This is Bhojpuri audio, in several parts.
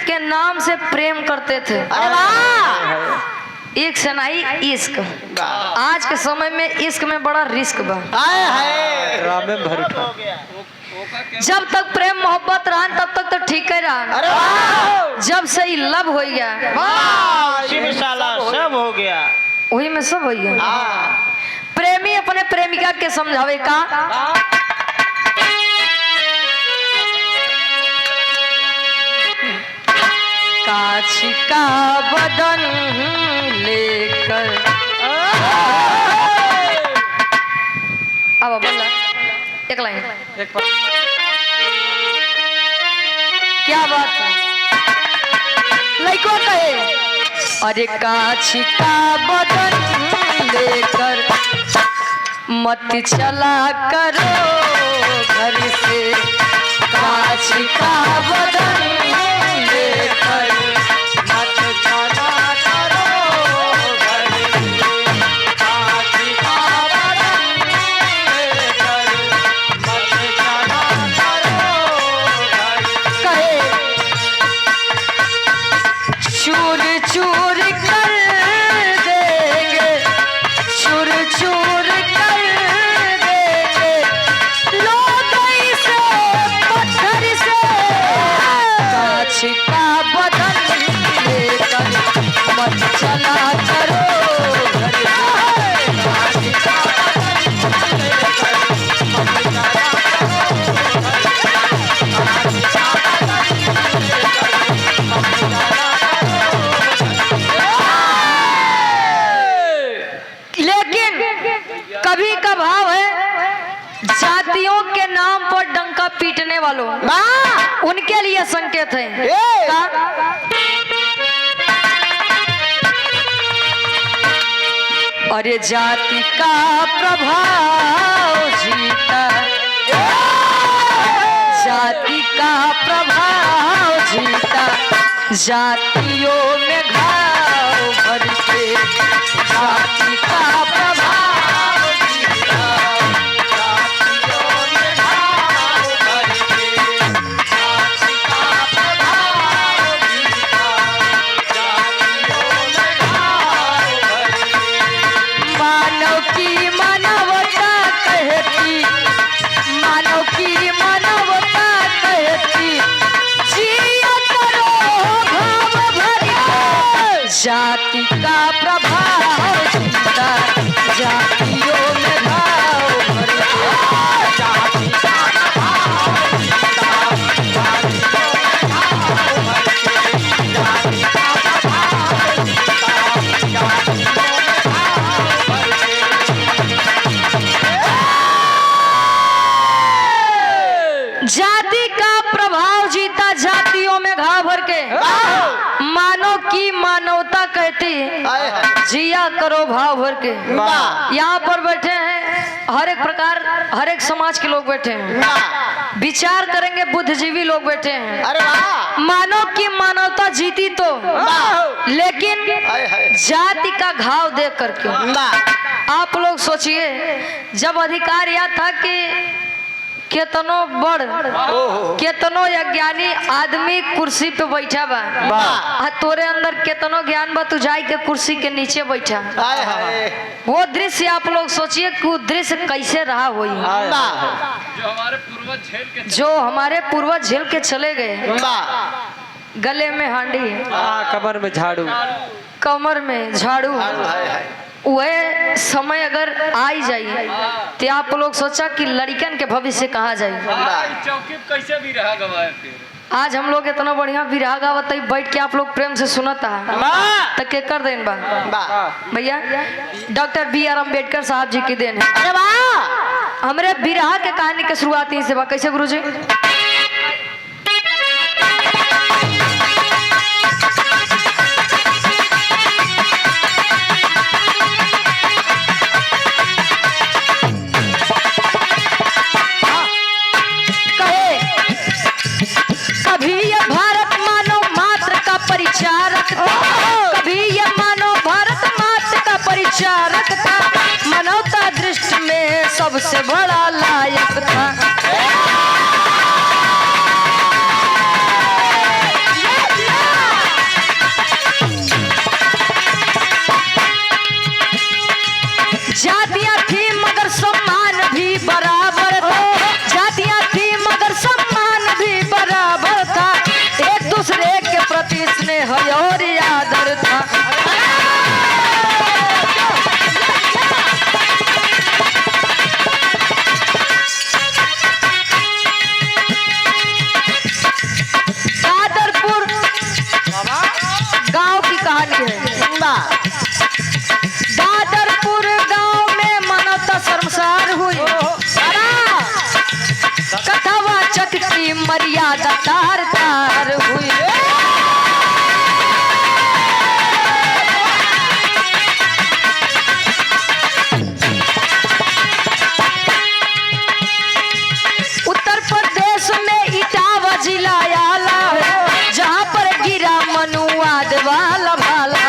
के नाम से प्रेम करते थे। अरे वाह, एक से नहीं इश्क। आज के समय में इश्क में बड़ा रिस्क बा। जब तक प्रेम मोहब्बत रहा तब तक तो ठीक ही रहा। अरे वाह, जब से ही लव हो गया सब हो गया, वही में सब हो गया। प्रेमी अपने प्रेमिका के समझावे का कांच का बदन लेकर अब बोला एक लाइन क्या बात है लड़को कहे अरे कांच का बदन लेकर मत चला करो घर से कांच का बदन लेकर मत चला करो घर से कांच का बदन लेकर मत चला करो घर से। कहे चूर चूर कर देंगे चूर चूर कर देंगे लोग इसे पत्थर से कांच का बदन लेकर मत चला करो घर से कांच का बदन लेकर मत चला करो घर से कांच का बदन लेकर मत चला लेकिन कभी का भाव है जातियों के नाम पर डंका पीटने वालों उनके लिए संकेत है अरे जाति का प्रभाव जीता जाति का प्रभाव जीता जातियों में घाव भर के जाति का प्रभाव जीता जातियों में घाव भर के जाति का प्रभाव जीता जातियों में घाव भर के मानव की मानवता कहती मानव की मानवता कहती जिया करो घाव भर के जाति का प्रभाव जीता जातियों में घाव भर के जाति का प्रभाव जीता जातियों में घाव भर के जाति का प्रभाव जीता जातियों में घाव भर के जाति का प्रभाव जीता जातियों में घाव भर के मानव की मानवता कहती जिया करो भाव भर के। यहाँ पर बैठे हैं हर एक प्रकार हर एक समाज के लोग बैठे हैं विचार करेंगे बुद्धिजीवी लोग बैठे हैं। अरे वाह, मानव की मानवता जीती तो लेकिन जाति का घाव देख करके आप लोग सोचिए जब अधिकार यह था कि केतनो बड़ केतनो अज्ञानी आदमी कुर्सी पे बैठा बा तोरे अंदर केतनो ज्ञान बा तू जाई के कुर्सी के नीचे बैठा वो दृश्य आप लोग सोचिए कि वो दृश्य कैसे रहा हुई जो हमारे पूर्वज झेल के चले गए। गले में हांडी कमर में झाड़ू कमर में झाड़ू वह समय अगर आई जाए तो आप लोग सोचा कि लड़कन के भविष्य कहाँ जाए। कैसे भी रहा गवाए आज हम लोग इतना बढ़िया विरहा गावत बैठ के आप लोग प्रेम से सुनता है तो के कर देन बा भैया डॉक्टर B.R. अम्बेडकर साहब जी की देन है। अरे वाह, हमरे विरहा के कहानी के शुरुआत यहीं से बा। कैसे गुरुजी कभी ये भारत मानव मात्र का परिचारक था कभी ये मानव भारत मात्र का परिचारक था मानवता दृष्टि में सबसे बड़ा लायक था। बड़ी स्नेह और आदर था। दादरपुर गांव की कहानी है। दादरपुर गांव में मानवता शर्मसार हुई। कथावाचक की मर्यादा तार तार हुई। उत्तर प्रदेश में इटावा जिला आला है, जहाँ पर गिरा मनुवाद वाला भाला है।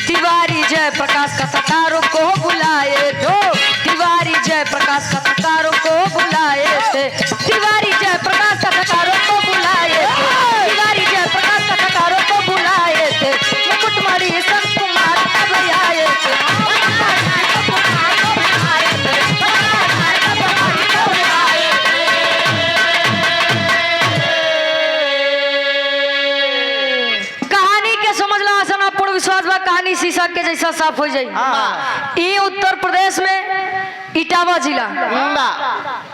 तिवारी जयप्रकाश कथाकारों को बुलाए दो। तिवारी जयप्रकाश कथाकारों को बुलाए थे। तिवारी जयप्रकाश कथाकारों को बुलाए थे। तिवारी जयप्रकाश कथाकारों को बुलाए थे। मुकुटमणि संत कुमार कब आए थे। कहानी के समझला आसन पूर्ण विश्वास बा, कहानी शीशा के जैसा साफ हो जाई। ये उत्तर प्रदेश में इटावा जिला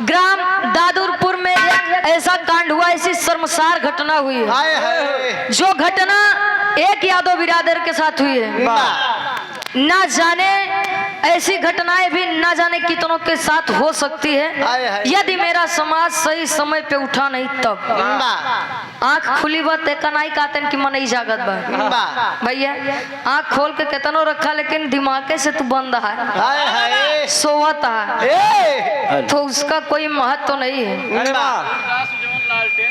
ग्राम दादुरपुर में एक ऐसा कांड हुआ, ऐसी शर्मसार घटना हुई है। जो घटना एक यादव बिरादर के साथ हुई है। ना जाने ऐसी घटनाएं भी ना जाने कितनों के साथ हो सकती है, यदि मेरा समाज सही समय पे उठा नहीं तब। आँख खुली बात नहीं कहते कि मन ही जागत बा भैया। आँख खोल के केतनो रखा, लेकिन दिमाग से तू बंद है, सोवत है, तो उसका कोई महत्व तो नहीं है।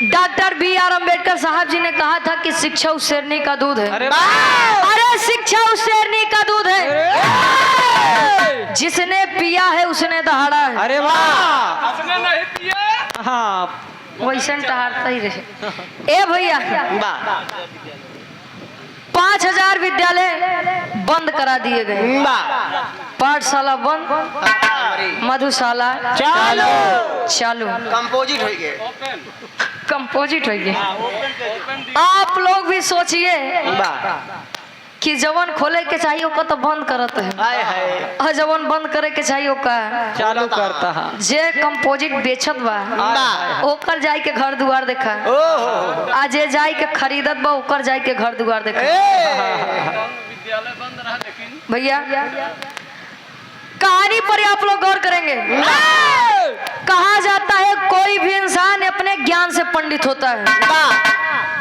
Doctor B R. अम्बेडकर साहब जी ने कहा था कि शिक्षा उस शेरनी का दूध है। अरे शिक्षा उस शेरनी का दूध है, जिसने पिया है उसने दहाड़ा है। अरे वाह, उसने नहीं पिया। हाँ, वैसे टहारता ही रहे। ए भैया, 5000 विद्यालय बंद करा दिए गए। पाठशाला बंद, मधुशाला चालू। कंपोजिट हो गए। कंपोजिट हो गए। आप लोग भी सोचिए कि जवन खोले के चाहिए ओका तो बंद करत है, और जवन बंद करे के चाहिए ओका चालू करता है। जे कंपोजिट बेचत बा ओकर जाई के घर दुआर देखा, आ जे जाई के खरीदत बा ओकर जाई के घर दुआर देखा। विद्यालय बंद रहा, लेकिन भैया कहानी पर आप लोग गौर करेंगे। कहा जाता है कोई भी इंसान अपने ज्ञान से पंडित होता है।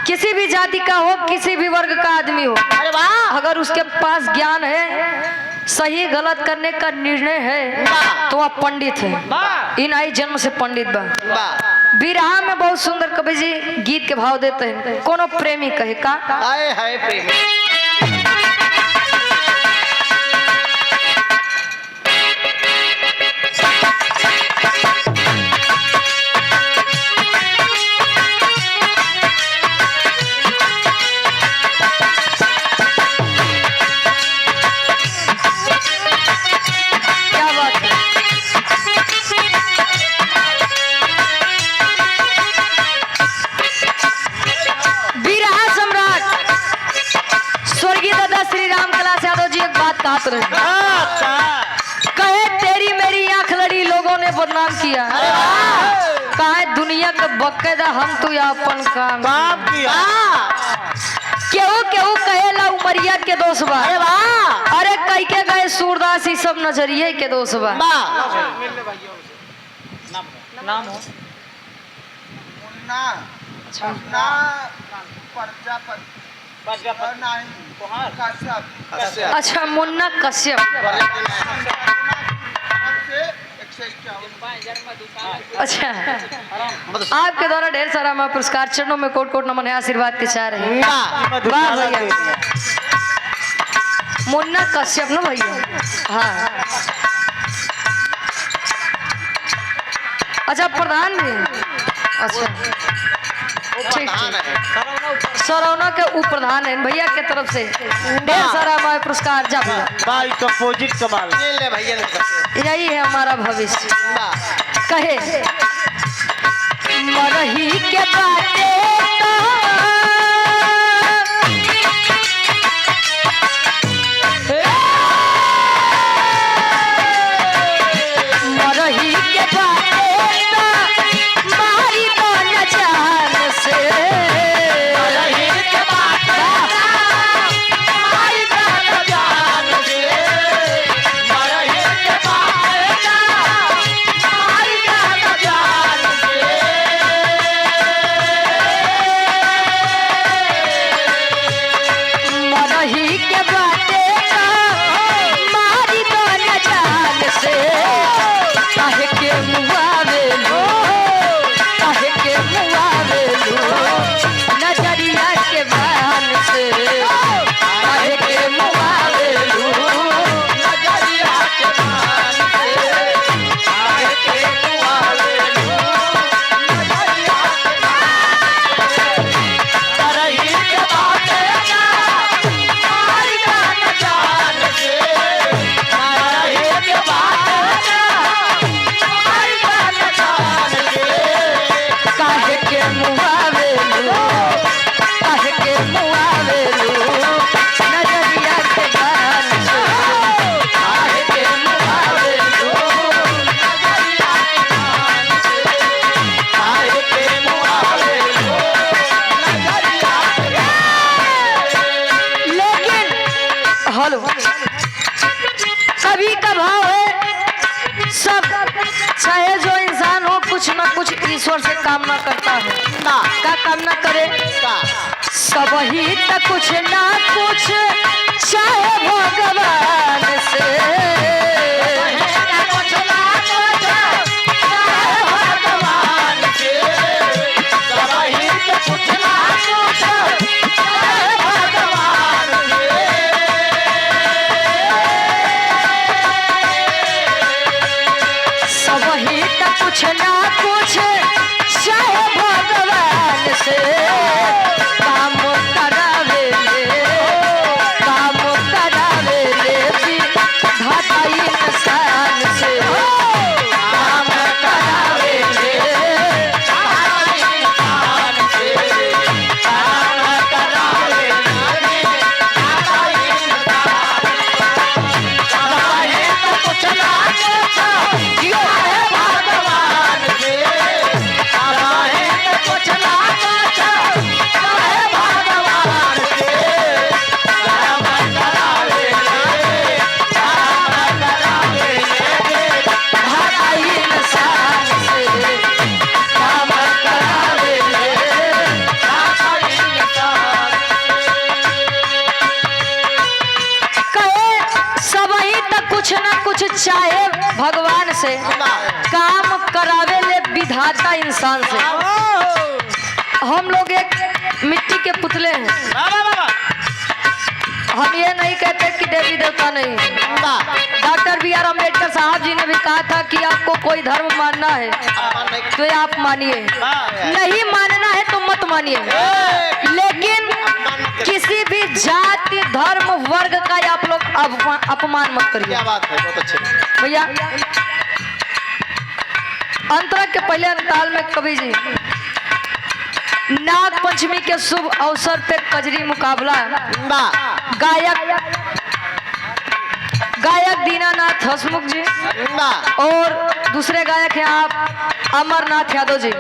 किसी भी जाति का हो, किसी भी वर्ग का आदमी हो, अगर उसके पास ज्ञान है, सही गलत करने का निर्णय है, तो वह पंडित है। इन आई जन्म से पंडित बा। बिरहा में बहुत सुंदर कवि जी गीत के भाव देते हैं। कोनो प्रेमी कहे का प्रेमी। कहे तेरी मेरी आंख लड़ी, लोगों ने बदनाम किया। कहे दुनिया के बकायदा हम तू अपन काम किया। केहू केहू कहेला उमरिया के दोष बा। अरे कई के गए सूरदास, ही सब नजरिए के दोष बा। नाम हो अच्छा, मुन्ना कश्यप। अच्छा, आपके द्वारा ढेर सारा मैं पुरस्कार, चरणों में कोट कोट नमन है, आशीर्वाद के चाह रहे हैं। वाह भैया, मुन्ना कश्यप ना भैया। हाँ, अच्छा प्रधान भी। अच्छा ठीक प्रधान ठीक है। सरौना के उप प्रधान है भैया के तरफ से ढेर सारा हमारे पुरस्कार जा भैया। भाई कंपोजिट कमाल। ये ले भैया ने करके। यही है हमारा भविष्य। वाह। कहे मरही के बाटे मरही के बाटे मारी तो न जान से मरही के बाटे मारी तो न जान से मरही के बाटे मारी तो न जान से मरही के बाटे मारी तो न जान से काहे के मुआवे लो काहे के मुआवे लो नजरिया के बान से काहे के मुआवे लो नजरिया के बान से काहे के मुआवे लो नजरिया के बान से करही के बाटे मारी तो न जान से करही के बाटे काहे के मुआवे लो काहे के मुआवे लो नजरिया के बान से काहे के मुआवे लो नजरिया के बान से काहे के मुआवे लो नजरिया के लेकिन हेलो कभी कभाव है सब चाहे जो इंसान हो कुछ ना कुछ ईश्वर से कामना करता है क्या कामना करे सब ही तो कुछ ना कुछ चाहे भगवान से कुछ ना कुछ चाहे भगवान से सब ही तो कुछ ना कुछ चाहे भगवान से सब ही तो कुछ ना कुछ चाहे भगवान से काम करावे ले भी घाटा इंसान से काम करावे ले घाटा इंसान से काम करावे ले घाटा इंसान से कुछ ना कुछ चाहे भगवान से कुछ ना कुछ चाहे भगवान से काम करावे ले घाटा इंसान से काम करावे ले घाटा इंसान कहे सब ही तो कुछ ना कुछ चाहे भगवान से काम करावे ले विधाता इंसान से। हम लोग एक मिट्टी के पुतले हैं। हम ये नहीं कहते कि देवी देवता नहीं। डॉक्टर बी आर अम्बेडकर साहब जी ने भी कहा था कि आपको कोई धर्म मानना है तो ये आप मानिए, नहीं मानना है तो मत मानिए, लेकिन किसी भी जाति धर्म वर्ग का आप लोग अपमान मत करिए। क्या बात है, बहुत अच्छे भैया अंतरा के पहले अंताल में कवि जी नाग पंचमी के शुभ अवसर पे कजरी मुकाबला गायक दीनानाथ हसमुख जी और दूसरे गायक हैं आप अमरनाथ यादव जी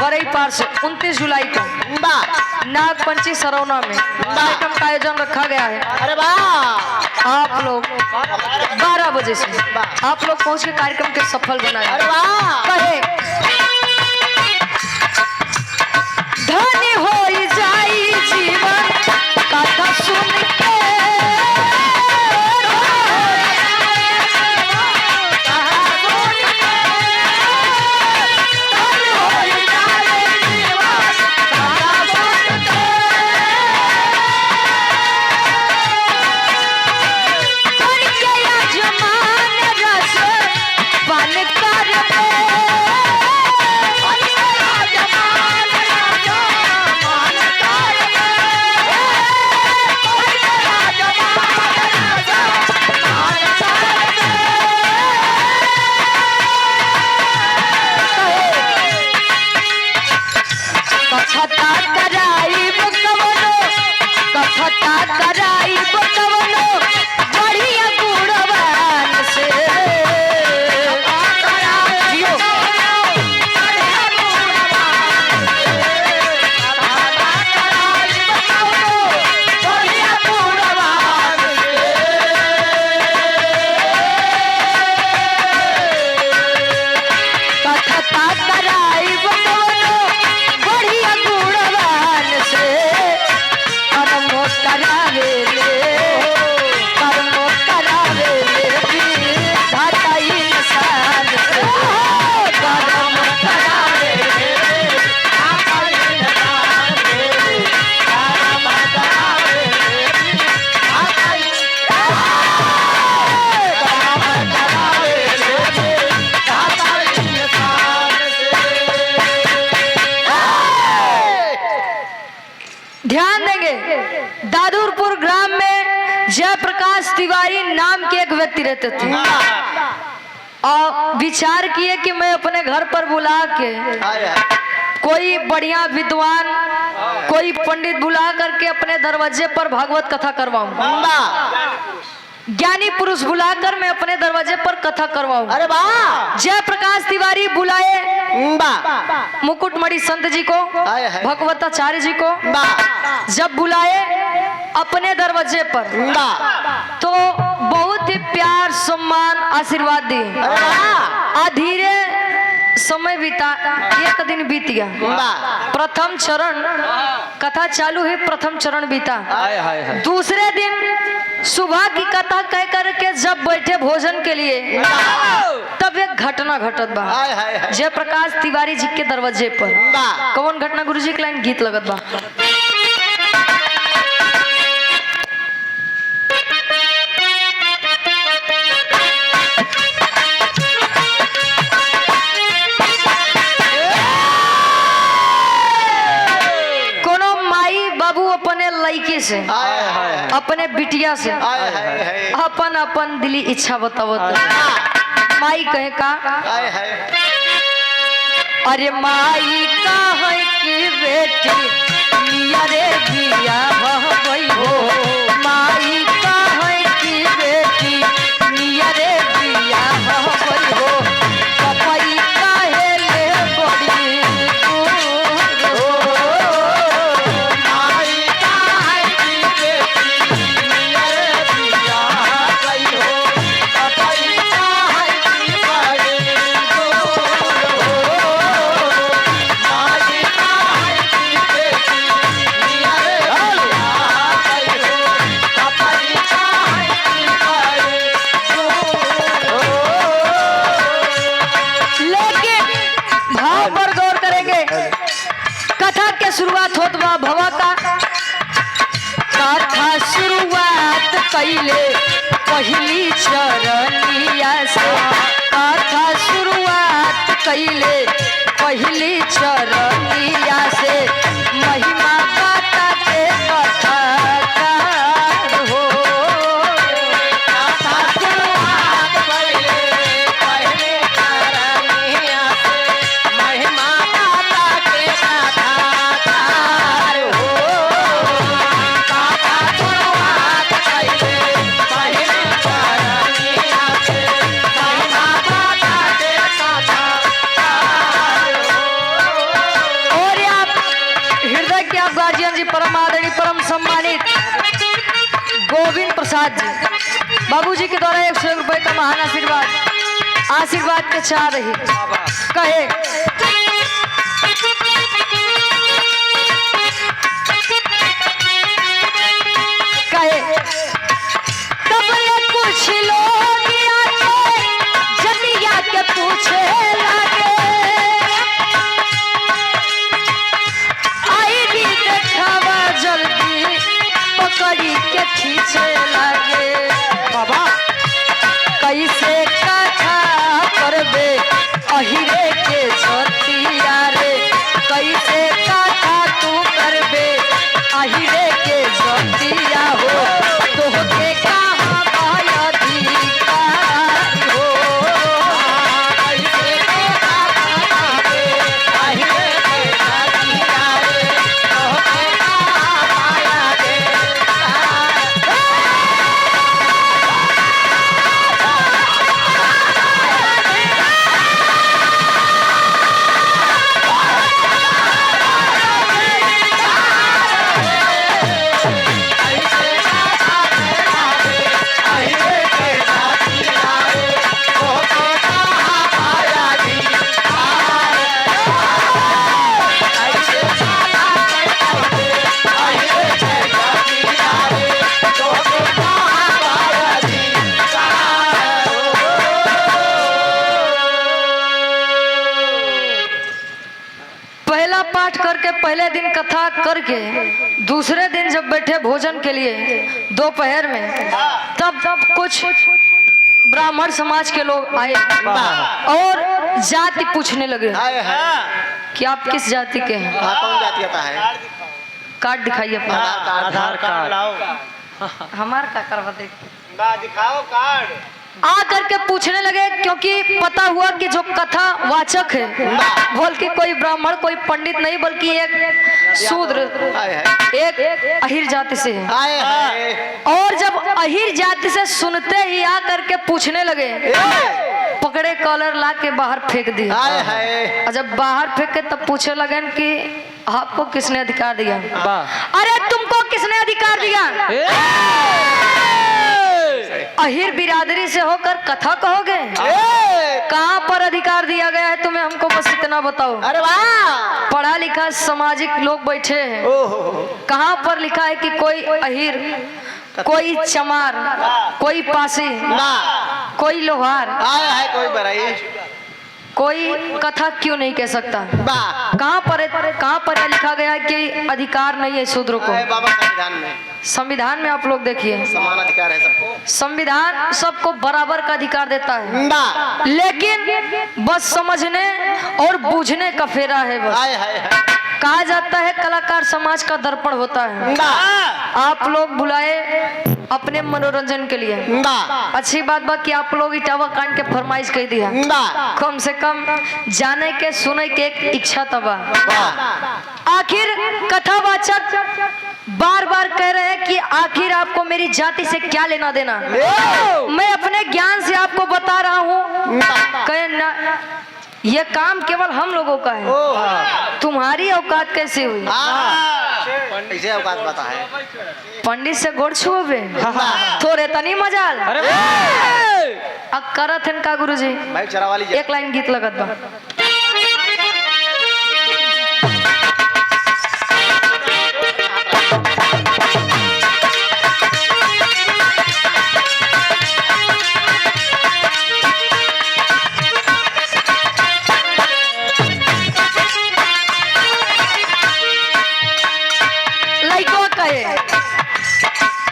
बरई पार से 29 जुलाई को नाग पंचमी सरौना में कार्यक्रम का आयोजन रखा गया है। अरे वाह, आप लोग 12 बजे से आप लोग पहुंच के कार्यक्रम के सफल बनाए। अरे वाह, कहे धन्य हो जाई जीवन कथा सुन के कथता कराई कवनो कथता कराई कवनो बढ़िया गुणवान से जियो। कथता कराई कवनो बढ़िया गुणवान से कर्म करावे ले धाता इंसान से कर्म करावे ध्यान देंगे। दादुरपुर ग्राम में जयप्रकाश तिवारी नाम के एक व्यक्ति रहते थे और विचार किए कि मैं अपने घर पर बुला के कोई बढ़िया विद्वान कोई पंडित बुला करके अपने दरवाजे पर भागवत कथा करवाऊं, ज्ञानी पुरुष बुलाकर मैं अपने दरवाजे पर कथा करवाऊं। अरे वाह जयप्रकाश तिवारी बुलाए मुकुटमणि संत जी को, भगवताचार्य जी को। जब बुलाए अपने दरवाजे पर तो बहुत ही प्यार सम्मान आशीर्वाद दिए। धीरे समय बीता, एक दिन बीत गया, प्रथम चरण कथा चालू है, प्रथम चरण बीता। दूसरे दिन सुबह की कथा कह करके जब बैठे भोजन के लिए तब एक घटना घटत बा जयप्रकाश तिवारी जी के दरवाजे पर। कौन घटना? गुरु जी के लाइन गीत लगत बा। कोनो माई बाबू अपने लड़की से अपने बिटिया से अपन अपन दिली इच्छा बतावत। माई कहे का अरे माई का है कि बेटी मिया रे बिया भई हो, माई का है कि बेटी मिया रे बिया भई हो, पपई काहे ले बड़ी दूर हो, माई का है कि बेटी मिया रे बिया भई हो, पपई काहे कि बड़ी दूर हो, माई का है कि बेटी मिया रे बिया भई हो, पपई काहे कि बड़ी दूर हो। लेकिन भाव पर गौर करेंगे। कथा के शुरुआत होत बा भवा का। कथा शुरुआत कैले पहली चरनिया से, कथा शुरुआत कैले पहली चरनिया से, महिमा गाता के कथाकार हो। कथा शुरुआत कैले पहली चरनिया से, महिमा गाता के कथाकार हो। कथा शुरुआत कैले पहली चरनिया से, महिमा गाता के कथाकार हो। और आप हृदय के आप गार्जियन जी, परम आदरणीय परम सम्मानित गोविंद प्रसाद जी बाबूजी के द्वारा 100 रुपए का महान आशीर्वाद के चाह रही कहे तबले कुछ लोग आके जतिया के पूछे लागे, आई भी देखावा जल्दी पकड़ी के खींचे लागे। बाबा कैसे कथा करबे अहिरे के छतिया रे, कैसे कथा तू करबे अहिरे के छतिया हो, तोहके कहाँ पाय अधिकार हो, कैसे कथा करबे अहिरे के छतिया रे, पहले दिन कथा करके दूसरे दिन जब बैठे भोजन के लिए दोपहर में, तब कुछ ब्राह्मण समाज के लोग आए और जाति पूछने लगे कि आप किस जाति के हैं। कौन जाति आता है? कार्ड दिखाइए अपना। आधार कार्ड लाओ। हमारा क्या करवा देख दिखाओ कार्ड। आ करके पूछने लगे, क्योंकि पता हुआ कि जो कथा वाचक है बोल के कोई ब्राह्मण कोई पंडित नहीं बल्कि एक शूद्र, एक अहिर जाति से है। और जब अहिर जाति से सुनते ही आ करके पूछने लगे, पकड़े कॉलर ला के बाहर फेंक दिया। और जब बाहर फेंक के तब पूछने लगे कि आपको किसने अधिकार दिया? अरे तुमको किसने अधिकार दिया? अहिर बिरादरी से होकर कथा कहोगे? कहाँ पर अधिकार दिया गया है तुम्हें? हमको बस इतना बताओ। अरे वाह, पढ़ा लिखा सामाजिक लोग बैठे हैं, कहाँ पर लिखा है कि कोई अहिर, कोई चमार, कोई पासी, कोई लोहार, कोई बराई, कोई कथा क्यों नहीं कह सकता? कहाँ पर लिखा गया है कि अधिकार नहीं है शूद्र को? बाबा संविधान में। संविधान में आप लोग देखिए, समान अधिकार है सबको। संविधान सबको बराबर का अधिकार देता है, लेकिन बस समझने और बूझने का फेरा है। बस कहा जाता है कलाकार समाज का दर्पण होता है। आप लोग बुलाए अपने मनोरंजन के लिए, अच्छी बात बा कि आप लोग इटावा कांड के फरमाइश कह दिया, कम से कम जाने के सुने के एक इच्छा तबा। आखिर कथावाचक बार बार कह रहे हैं कि आखिर आपको मेरी जाति से क्या लेना देना? मैं अपने ज्ञान से आपको बता रहा हूँ, कहे ना ये काम केवल हम लोगों का है, तुम्हारी औकात कैसे हुई? ऐसे औकात बता है। पंडित से गोड़ छुओबे थोड़े तनी मजाल अब करत हैं का गुरुजी? भाई चरा वाली एक लाइन गीत लगत बा।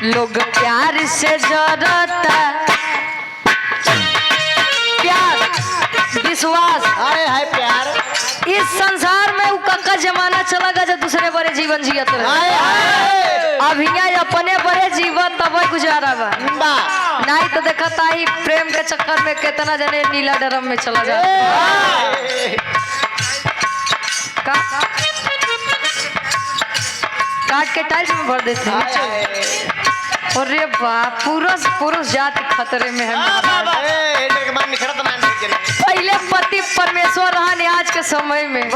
लोग प्यार से जरता, प्यार विश्वास, है प्यार। इस संसार में वो कक्का जमाना चला गया जो दूसरे बड़े जीवन जियत रहे। अब यहाँ अपने बड़े जीवन तब गुजारा बा, नहीं तो देखा ताई प्रेम के चक्कर में कितना जने नीला ड्रम में चला जाता। काट के टाइल्स में भर देते हैं। अरे बाप, पुरुष जाति खतरे में है। पहले पति परमेश्वर रहा, आज के समय में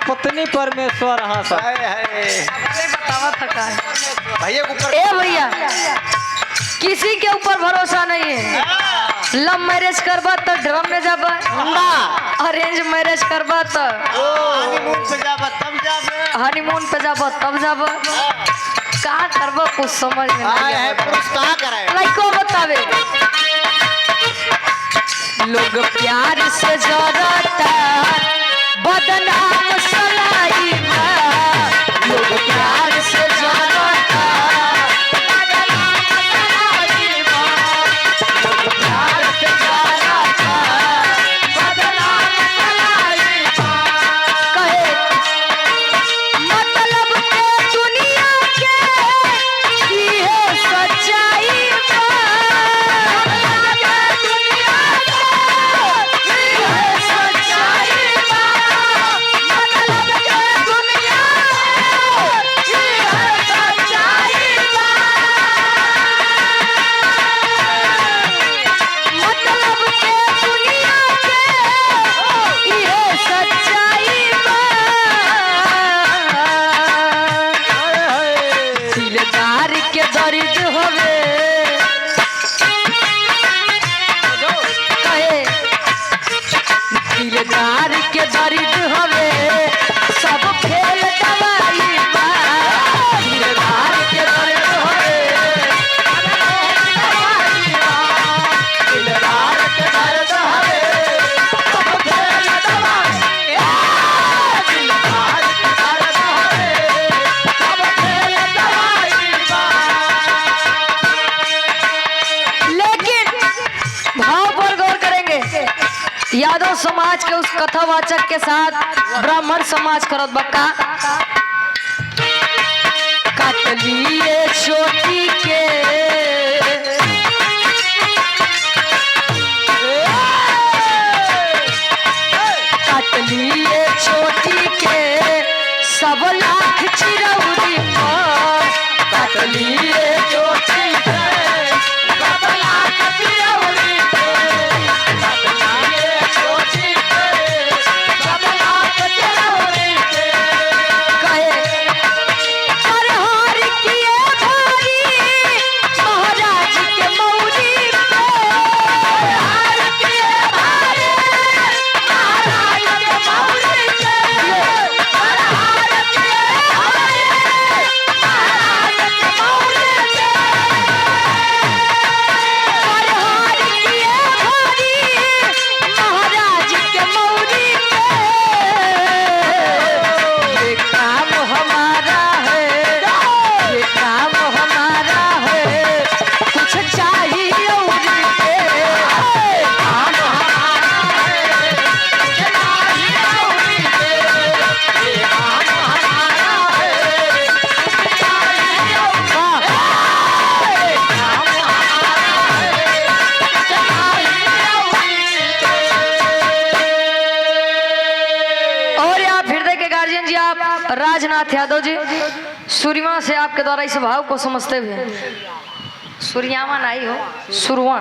पत्नी परमेश्वर रहा। बतावा थका भैया ए भैया, किसी के ऊपर भरोसा नहीं है। लव मैरिज करबा तो ड्रम में जाबा, अरेंज मैरिज करबा तो हनीमून पे जाबा तब जाबा। कहाँ करबा कुछ समझ में नहीं है। लड़को बतावे, लोग प्यार से जरता बदनाम सलाई, लोग प्यार से जरता यादव समाज के उस कथावाचक के साथ ब्राह्मण समाज करत बक्का काट लिए चोटी के काट लिए चोटी के सब लाख चिरौरी पर काट लिए चोटी के सब लाख चिरौरी पर काट लिए चोटी के सब लाख चिरौरी पर कहे परहार किए भारी महाराज के मौरी पे परहार किए भारी महाराज के मौरी पे परहार किए भारी महाराज के मौरी पे परहार किए भारी महाराज के मौरी पे ये काम हमारा है ये काम हमारा है कुछ चाहिए और के काम हमारा है कुछ चाहिए और के ये काम हमारा है कुछ चाहिए और के काम हमारा है कुछ चाहिए और यहाँ हृदय के गार्जियन जी आप राजनाथ यादव जी सूर्यमा से आपके द्वारा इस भाव को समझते हुए सूर्यामा नहीं हो सुरवा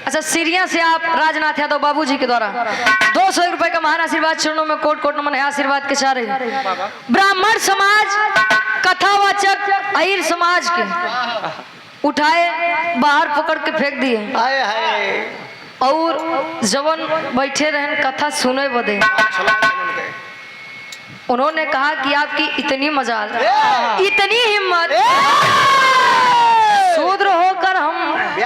अच्छा सीरिया से आप राजनाथ यादव बाबू जी के द्वारा 200 रुपए का महान आशीर्वाद चरणों में कोट कोट नमन है आशीर्वाद के चारे ब्राह्मण समाज कथावाचक अहिर समाज के उठाए बाहर पकड़ के फेंक दिए हाय हाय और जवन बैठे रहन कथा सुने बदे उन्होंने कहा कि आपकी इतनी मजाल इतनी हिम्मत शूद्र होकर हम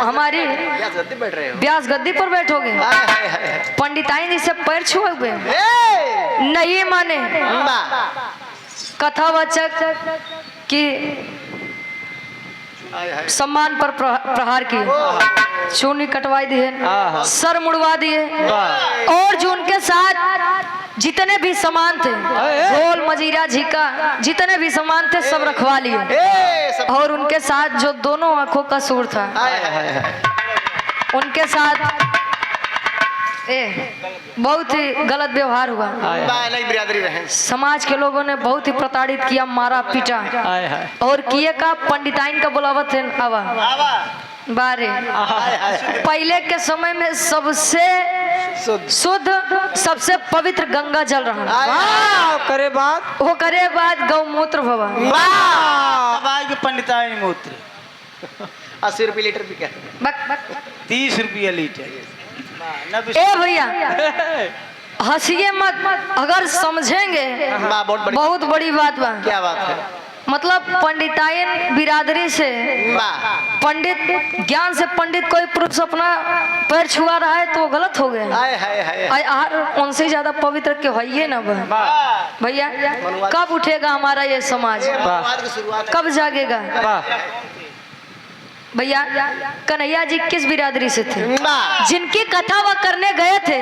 हमारी क्या गद्दी बैठ रहे हो व्यास गद्दी पर बैठोगे हाय हाय हाय पंडिताइन जी से पैर छुए हुए ए नहीं माने बा कथावाचक की हाय हाय सम्मान पर प्रहार किए चूनी कटवाई दिए सर मुड़वा दिए और जो उनके साथ जितने भी सामान थे ढोल मजीरा झिका जितने भी सामान थे सब रखवा लिए ए सब और उनके साथ जो दोनों आंखों का सूर था हाय हाय हाय उनके साथ बहुत ही गलत व्यवहार हुआ बा नहीं बिरादरी रहे समाज के लोगों ने बहुत ही प्रताड़ित किया मारा पीटा और किए का पंडिताइन का बुलावत है आवा बारे पहले के समय में सबसे शुद्ध सबसे पवित्र गंगा जल रहा करे बात वो करे बाद गौमूत्र भवा के पंडिताइन मूत्र 80 रुपये लीटर भी क्या 30 रुपया लीटर ए भैया हंसिए मत अगर समझेंगे बा बहुत बड़ी बात बा क्या बात है मतलब पंडिताइन बिरादरी से बा पंडित ज्ञान से पंडित कोई पुरुष अपना पैर छुआ रहा है तो वो गलत हो गया हाय हाय हाय यार उनसे ज्यादा पवित्र क्यों है ये ना भैया कब उठेगा हमारा ये समाज बात की शुरुआत कब जागेगा भैया कन्हैया जी किस बिरादरी से थे जिनकी कथा वह करने गए थे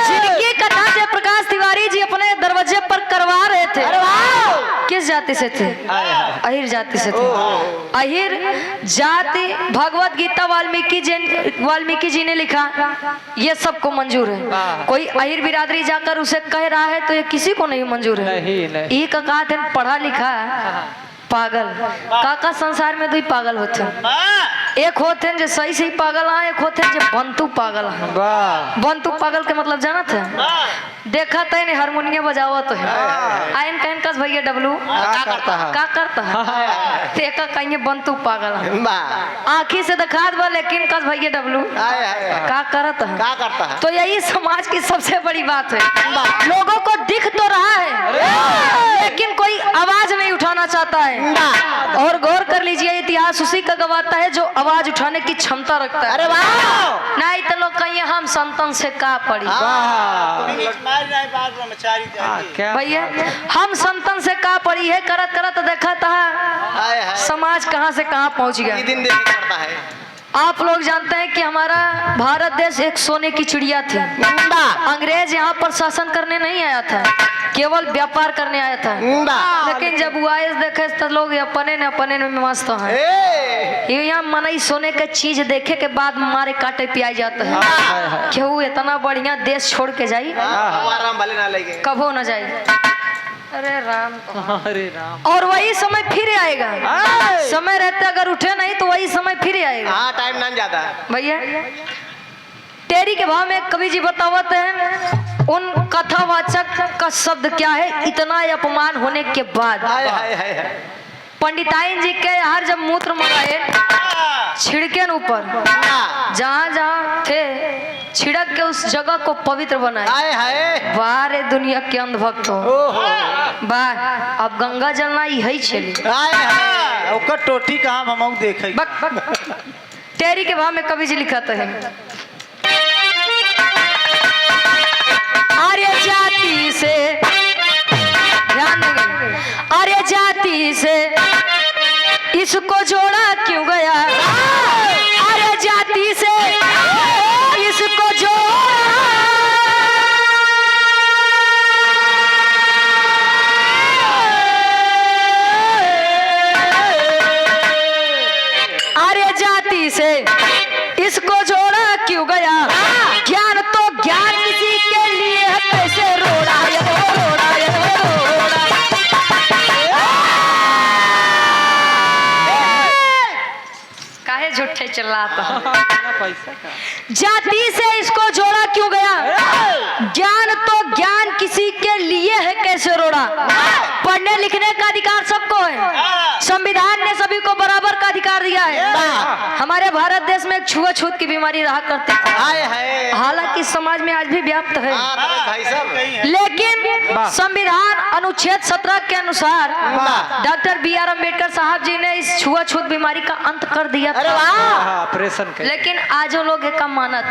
जिनकी कथा जयप्रकाश तिवारी जी अपने दरवाजे पर करवा रहे थे किस जाति से थे अहिर जाति से थे अहिर जाति भगवत गीता वाल्मीकि जी ने लिखा ये सबको मंजूर है कोई अहिर बिरादरी जाकर उसे कह रहा है तो ये किसी को नहीं मंजूर है ये का कहा थे पढ़ा लिखा पागल काका संसार में दो ही पागल होते हैं एक होते हैं जो सही सही पागल है एक होते हैं जो बंतु पागल है बंतु पागल के मतलब जाना था देखा था इन्हें हारमोनियम बजावा तो है आयन कहन कस भैया डब्लू का करता है देखा कहीं बंतु पागल है आँखी से दिखा दो लेकिन कस भैया डब्लू का करता है क्या करता है तो यही समाज की सबसे बड़ी बात है लोगों को दिख तो रहा है लेकिन कोई आवाज नहीं उठाना चाहता है और गौर कर लीजिए इतिहास उसी का गवाता है जो आवाज उठाने की क्षमता रखता है अरे वाह नहीं तो लोग कहिए हम संतन से का पड़ी भैया हम संतन से का पड़ी है करत करत देखा था समाज कहाँ से कहाँ पहुँच गया दिन देखना पड़ता है आप लोग जानते हैं कि हमारा भारत देश एक सोने की चिड़िया थी। अंग्रेज यहाँ पर शासन करने नहीं आया था, केवल व्यापार करने आया था। लेकिन जब वो आए देखे तो लोग अपने में मस्त हैं। यहाँ मनई सोने का चीज देखे के बाद मारे काटे पियाई जाता है। क्यों इतना बढ़िया देश छोड़ के जाई? कभो न जाई। अरे राम और वही समय फिर आएगा। समय रहते अगर उठे नहीं तो वही समय फिर आएगा। हाँ, टाइम ना जाता भैया। तेरी के भाव में कवि जी बतावत हैं उन कथावाचक का शब्द क्या है। इतना अपमान होने के बाद पंडिताइन जी के हर जब मूत्र मंगाए छिड़के ऊपर जहाँ जहाँ थे छिड़क के उस जगह को पवित्र बनाए। बारे दुनिया के अंधभक्त हो वाह। अब गंगा जल ना यही चली। ओकर टोटी कहाँ हम देखे। तेरी के भाव में कवि जी लिखा है आर्य जाति से ध्यान देंगे। आर्य जाति से इसको जोड़ा क्यों गया? आर्य जाति से इसको जोड़ा। आर्य जाति से इसको जोड़ा क्यों गया? ज्ञान तो ज्ञान किसी के लिए है, कैसे रोड़ा ये रोड़ा ये रोड़ा। काहे झूठे चिल्लाता? जाति से इसको जोड़ा क्यों गया? ज्ञान तो ज्ञान किसी के लिए है, कैसे रोड़ा। पढ़ने लिखने का अधिकार सबको है। संविधान ने सभी को बराबर का अधिकार दिया है। हमारे भारत देश में एक छुआछूत की बीमारी रहा करती है, हालांकि समाज में आज भी व्याप्त है। लेकिन संविधान अनुच्छेद 17 के अनुसार डॉक्टर BR अम्बेडकर साहब जी ने इस छुआछूत बीमारी का अंत कर दिया था। ऑपरेशन। लेकिन आज वो लोग कम मानत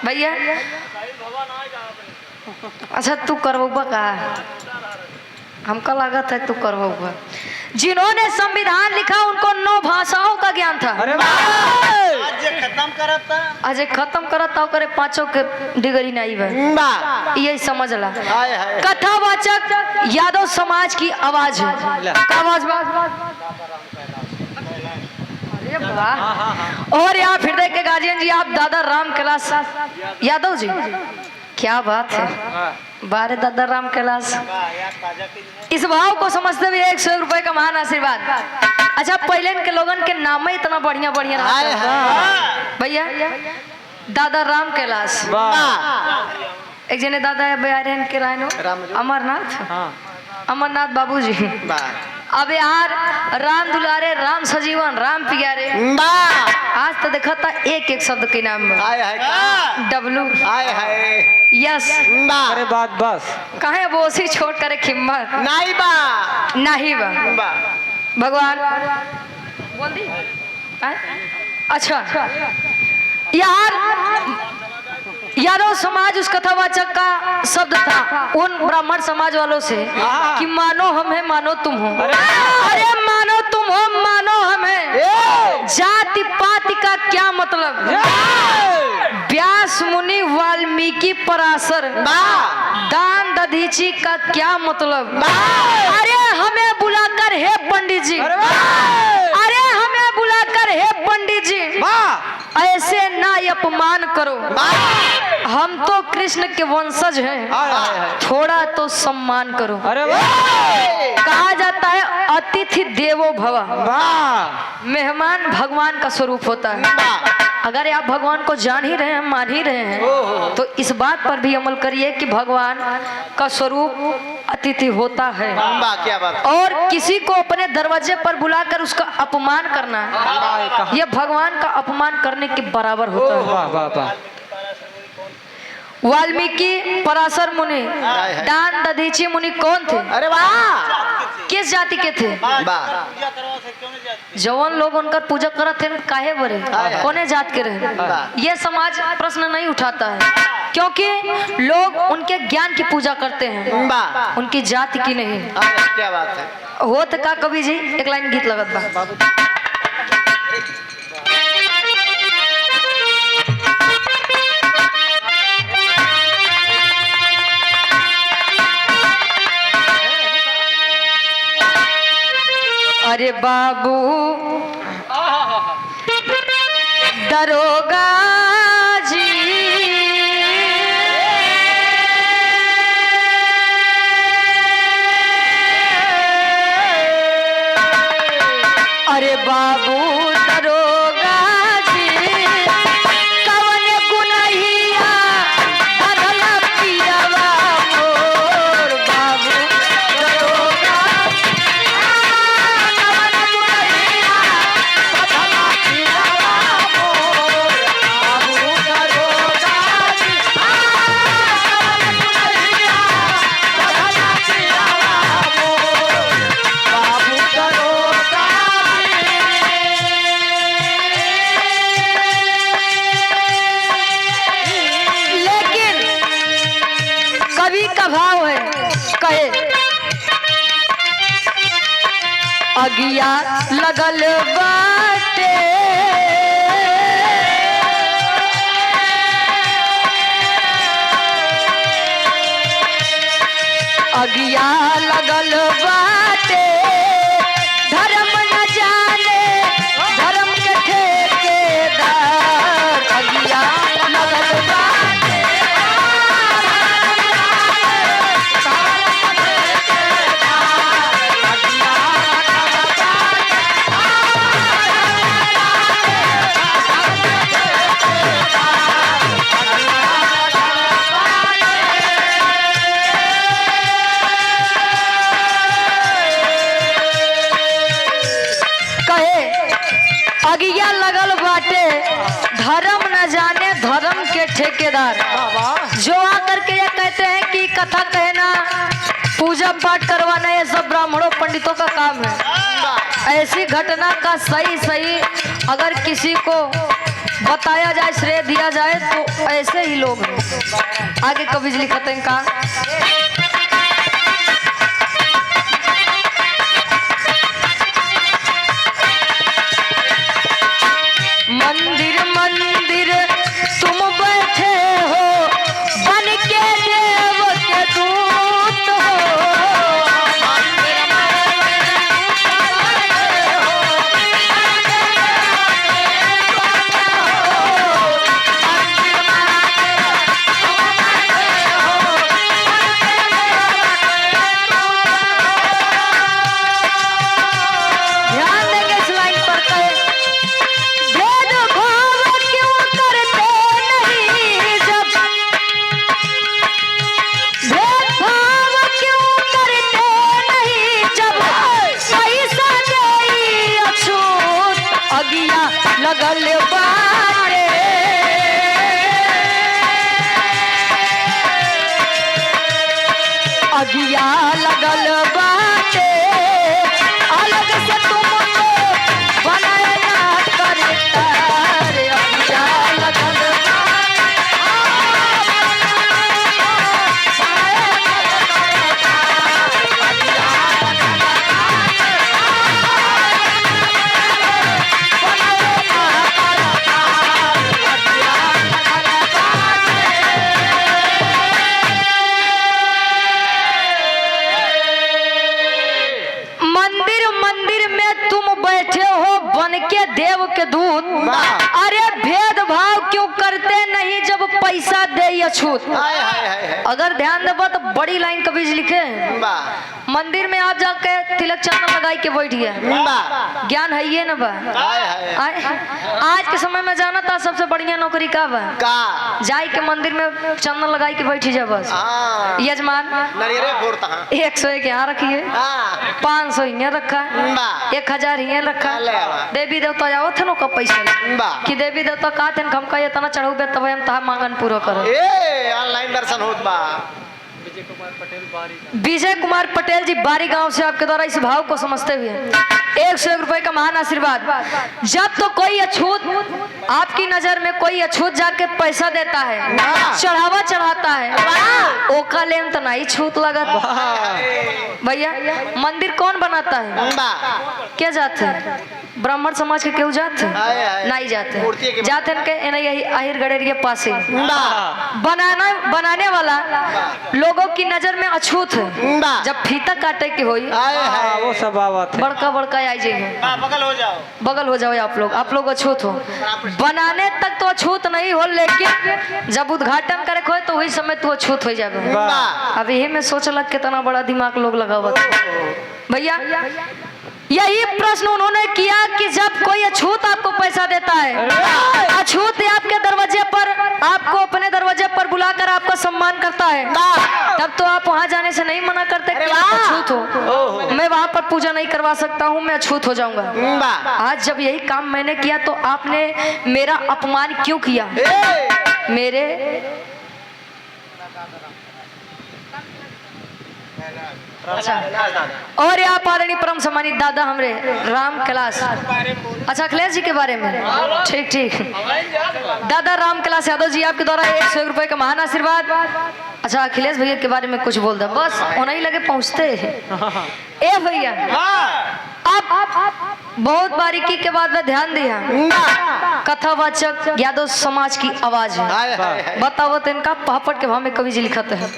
भैया। अच्छा तू करवा का? हमका लागत है तू करवा। जिन्होंने संविधान लिखा उनको 9 भाषाओं का ज्ञान था। आज खत्म करता करे 5 के डिग्री नहीं है। यही समझ ला। कथावाचक यादव समाज की आवाज है। और यहाँ फिर देख के गार्जियन जी आप दादा राम कैलाश यादव जी, क्या बात है। बारे दादा राम कैलाश इस भाव को समझते हुए 100 रुपए का महान आशीर्वाद। अच्छा पहले के लोगन के नाम ही इतना बढ़िया बढ़िया रहा भैया। दादा राम कैलाश एक जने दादा बिहार के रायनो अमरनाथ बाबू जी। अब यार राम दुलारे राम सजीवन राम प्यारे। आज तो देखा था एक एक शब्द के नाम में डब्लू यस। अरे बात बस कहे बोसी छोड़ करे खिम्मत नहीं बा भगवान बोल दी। अच्छा यार यादव समाज उस कथावाचक का शब्द था उन ब्राह्मण समाज वालों से कि मानो हम है मानो तुम हो। अरे मानो तुम हो मानो हम है, जाति पाति का क्या मतलब। व्यास मुनि वाल्मीकि पराशर दान दधीची का क्या मतलब। अरे हमें बुलाकर हे पंडित जी, अरे हमें बुलाकर हे पंडित जी ऐसे ना अपमान करो। हम तो कृष्ण के वंशज हैं, थोड़ा तो सम्मान करो। अरे कहा जाता है अतिथि देवो भव, मेहमान भगवान का स्वरूप होता है। अगर आप भगवान को जान ही रहे हैं मान ही रहे हैं तो इस बात पर भी अमल करिए कि भगवान का स्वरूप अतिथि होता है। क्या बात। और किसी को अपने दरवाजे पर बुलाकर उसका अपमान करना यह भगवान का अपमान करने के बराबर होता है। वाल्मीकि पराशर मुनि दान दधीची मुनि कौन थे? अरे वाह, किस जाति के थे? जवान लोग उनका पूजा करत थे काहे बरे कोने जात के रहे? ये समाज प्रश्न नहीं उठाता है क्योंकि लोग उनके ज्ञान की पूजा करते हैं, उनकी जाति की नहीं। क्या बात है। होत का कवि जी एक लाइन गीत लगत बा। बाबू दरोगा जी अरे बाबू दरोगा जी कवन गुनहिया बदल पियवा मोर बाबू दरोगा कवन गुनहिया बदल पियवा मोर बाबू दरोगा जी कवन गुनहिया बदल पियवा मोर बाबू दरोगा लेकिन कवि का भाव है कहे अगिया लगल बाटे अगिया लगल बाटे धर्म न जाने धर्म के ठेकेदार अगिया लगल बाटे कहे अगिया लगल बाटे धर्म न जाने धर्म के ठेकेदार जो आकर के ये कहते हैं कि कथा कहना पूजा पाठ करवाना ये सब ब्राह्मणों पंडितों का काम है। ऐसी घटना का सही सही अगर किसी को बताया जाए श्रेय दिया जाए तो ऐसे ही लोग हैं। आगे कवि जी लिखते हैं का मंदिर मंदिर तुम बैठे हो बन के देव के दूत हो ध्यान देंगे इस लाइन पर कहे भेदभाव क्यों करते नहीं जब भेदभाव क्यों करते नहीं जब पैसा दे अछूत अगिया लगल बाटे अगिया लगल बाटे अलग से तुमको बनाया करता रे अगिया लगल मंदिर मंदिर में तुम बैठे हो बन के देव के दूत अरे भेदभाव क्यों करते नहीं जब पैसा दे या छूत। हाय हाय हाय हाय अगर ध्यान देबो तो बड़ी लाइन कवि जी लिखे हैं। वाह मंदिर में आप जाके तिलक चंदन लगाई के बैठ गया वाह ज्ञान है ये ना बा हाय हाय आए? आज के समय में जाना था सबसे बढ़िया नौकरी का बा का जाई के मंदिर में चंदन लगाई के बैठी जा बस हाँ यजमान नरियरे फोड़ता हाँ 101 यहाँ रखिए हाँ 500 यहाँ रखा वाह 1000 यहाँ रखा ले वाह। देवी देवता जाओ थे नो का पैसा वाह। कि देवी देवता का थे हम कहे तना चढ़ाऊ तब हम तहा मांगन पूरा करो ए ऑनलाइन दर्शन होत बा विजय कुमार पटेल जी बारी गांव से आपके द्वारा इस भाव को समझते हुए 101 रुपए का महान आशीर्वाद। जब तो कोई अछूत आपकी नजर में कोई अछूत जाके पैसा देता है चढ़ावा चढ़ाता है ओका लेन तो नहीं छूत लगत भैया। मंदिर कौन बनाता है क्या जाते हैं ब्राह्मण समाज के केहू जात है हाय, हाय। नहीं जाते मूर्ति के जाते हैं के एना यही आहिर गड़ेरिए पास ही बनाने वाला लोगों की नजर में अछूत है जब फीता काटे की होई हाँ, वो सब आवत है। बड़का बड़का आई जे है बगल हो जाओ। बगल हो जाओ आप लोग अछूत हो बनाने तक तो अछूत नहीं हो लेकिन जब उद्घाटन करे हो तो वही समय तू अछूत हो जाएगा अब यही में सोचलक कितना बड़ा दिमाग लोग लगावत भैया यही प्रश्न उन्होंने किया कि जब कोई अछूत आपको पैसा देता है अछूत आपके दरवाजे पर आपको अपने दरवाजे पर बुलाकर आपका सम्मान करता है तब तो आप वहां जाने से नहीं मना करते कि आप अछूत हो मैं वहां पर पूजा नहीं करवा सकता हूं मैं अछूत हो जाऊंगा आज जब यही काम मैंने किया तो आपने मेरा अपमान क्यों किया मेरे अच्छा और यहाँ आदरणीय परम सम्मानित दादा हमरे राम कैलाश अच्छा अखिलेश जी के बारे में ठीक ठीक दादा राम कैलाश यादव जी आपके द्वारा 101 रुपए का महान आशीर्वाद अच्छा अखिलेश भैया के बारे में कुछ बोल दो बस उन्हीं लगे पहुँचते ए भैया आप बहुत बारीकी के बाद में ध्यान दिया कथावाचक यादव समाज की आवाज है बताओ तो इनका पापड़ के भाव में कवि जी लिखते हैं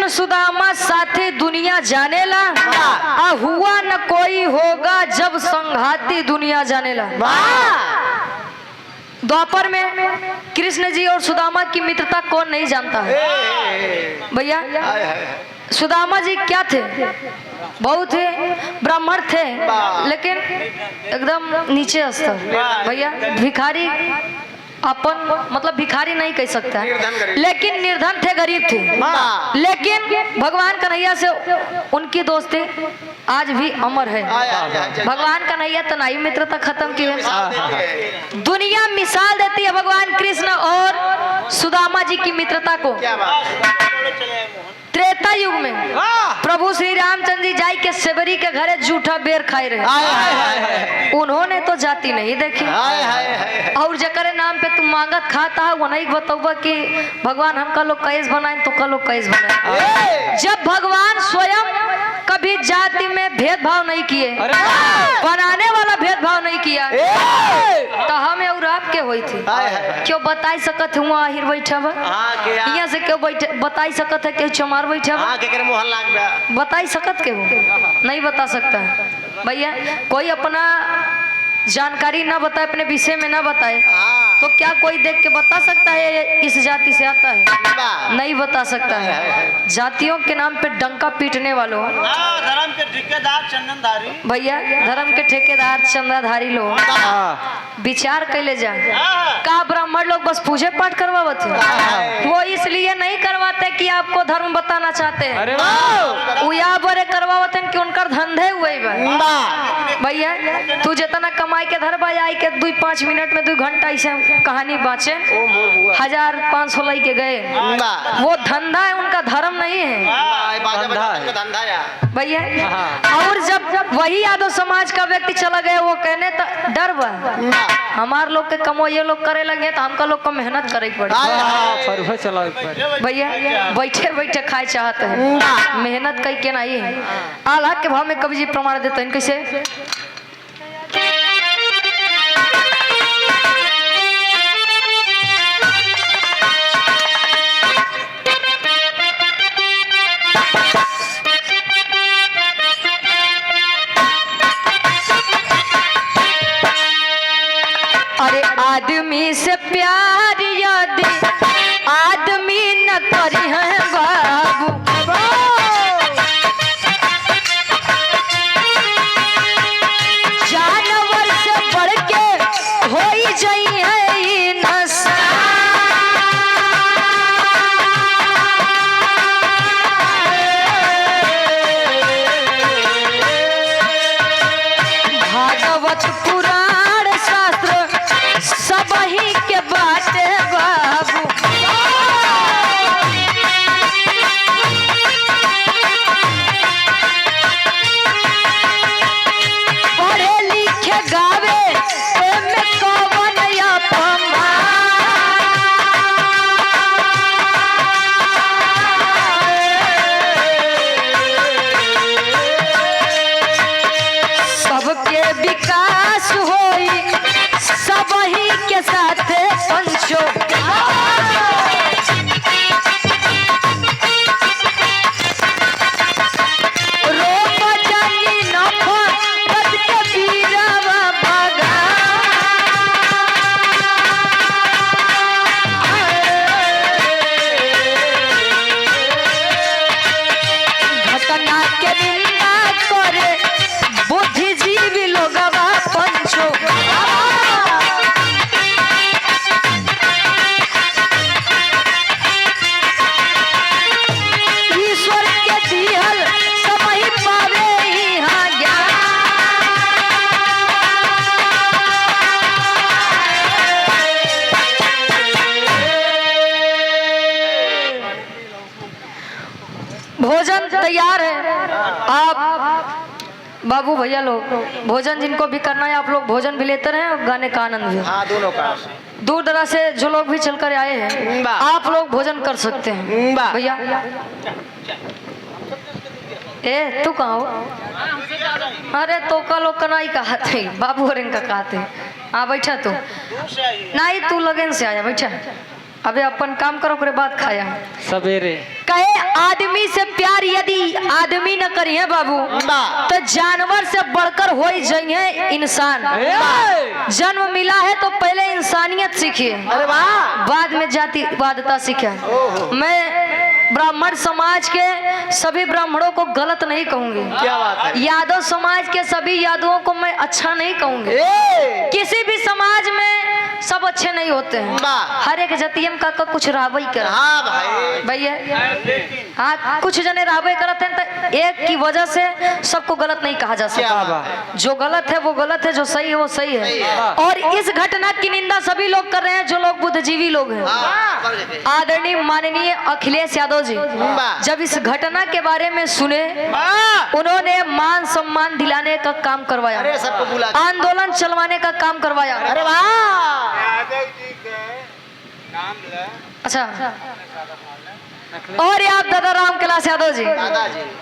सुदामा साथी दुनिया जानेला आ हुआ न कोई होगा जब संघाती दुनिया जानेला द्वापर में कृष्ण जी और सुदामा की मित्रता कौन नहीं जानता है भैया सुदामा जी क्या थे बहुत थे ब्राह्मण थे लेकिन एकदम नीचे स्तर भैया भिखारी अपन मतलब भिखारी नहीं कह सकता लेकिन निर्धन थे गरीब थे लेकिन भगवान कन्हैया से उनकी दोस्ती आज भी अमर है भगवान कन्हैया तो नहीं मित्रता खत्म की है दुनिया मिसाल देती है भगवान कृष्ण और सुदामा जी की मित्रता को त्रेता युग में प्रभु श्री रामचंद्र जी जाई के सेवरी के घरे जूठा बेर खाए रहे उन्होंने तो जाति नहीं देखी और जकरे नाम पे तुम मांगत खाता है वो नहीं बताऊबा कि भगवान हमका लोग कैस बनाए तो का लोग कैस बनाए जब भगवान स्वयं कभी जाति में भेदभाव नहीं किए बनाने वाला भेदभाव नहीं किया तो हमें और आपके हुई थी क्यों बताई सकत हुआ आहिर बैठा यहाँ से क्यों बैठे बताई सकत है क्यों चमार बैठा बताई सकत के हो नहीं बता सकता भैया कोई अपना जानकारी ना बताए अपने विषय में ना बताए तो क्या कोई देख के बता सकता है इस जाति से आता है नहीं बता सकता है जातियों के नाम पे डंका पीटने वालों धर्म के ठेकेदार चंदनधारी भैया धर्म के ठेकेदार चंदाधारी लोग विचार कैले जा का ब्राह्मण लोग बस पूजे पाठ करवावत है वो इसलिए नहीं करवाते कि आपको धर्म बताना चाहते हैं वो यहाँ बड़े करवावत हैं कि उनका धंधे हुए भैया तू जितना कमाई के धर भाई आई के 2-5 मिनट में 2 घंटा ऐसे कहानी बाँचे 1500 लाई के गए वो धंधा है उनका धर्म नहीं है भैया। और जब वही यादव समाज का व्यक्ति चला गया वो कहने डर बा हमार लोग के कमो ये लोग करे लगे तो हमका लोग को मेहनत करे पड़े भैया बैठे बैठे खाए चाहते हैं मेहनत कई के नहीं है। आला के भाव में कवि जी प्रमाण देते हैं कैसे अरे आदमी से प्यार यदि आदमी न करी है बाबू जानवर से बढ़ के हो ही जाई है ये नशा भागवत पुराण शास्त्र सब ही के बाटे बाबू पढ़े लिखे गावे एमे कौन अपमा सबके विकास होई सब ही के साथ पंचो रोप जानी नफा बद के बीरावा भगा घटना के निंदा करे बुद्धिजीवी लोगवा पंचो ईश्वर के दिहल समय पावे यहाँ ज्ञान भोजन तैयार है आप बाबू भैया लोग भोजन जिनको भी करना है आप लोग भोजन भी लेते रहे और गाने का आनंद भी दोनों का दूर दराज से जो लोग भी चलकर आए हैं आप लोग भोजन कर सकते हैं भैया। ए तू कहाँ हो अरे तो का लोग का नहीं कहा थे बाबू और इनका कहा थे हाँ बैठा तू नहीं तू लगन से आया बैठा अबे अपन काम करो के बाद खाया सवेरे कहे आदमी से प्यार यदि आदमी न करिए बाबू तो जानवर से बढ़कर हो ही जाइए इंसान जन्म मिला है तो पहले इंसानियत सीखिए बाद में जातिवादिता सीखे। मैं ब्राह्मण समाज के सभी ब्राह्मणों को गलत नहीं कहूंगी क्या बात है यादव समाज के सभी यादवों को मैं अच्छा नहीं कहूंगी किसी भी समाज में सब अच्छे नहीं होते हैं हर एक जतियम का कुछ रावई कर हाँ भाई भैया हाँ कुछ जने रावई करते हैं तो एक की वजह से सबको गलत नहीं कहा जा सकता जो गलत है वो गलत है जो सही है वो सही है। और इस घटना की निंदा सभी लोग कर रहे हैं जो लोग बुद्धिजीवी लोग हैं। आदरणीय माननीय अखिलेश यादव जी जब इस घटना के बारे में सुने उन्होंने मान सम्मान दिलाने का काम करवाया आंदोलन चलवाने का काम करवाया। अरे वाह अच्छा और आप दादा राम कैलाश यादव जी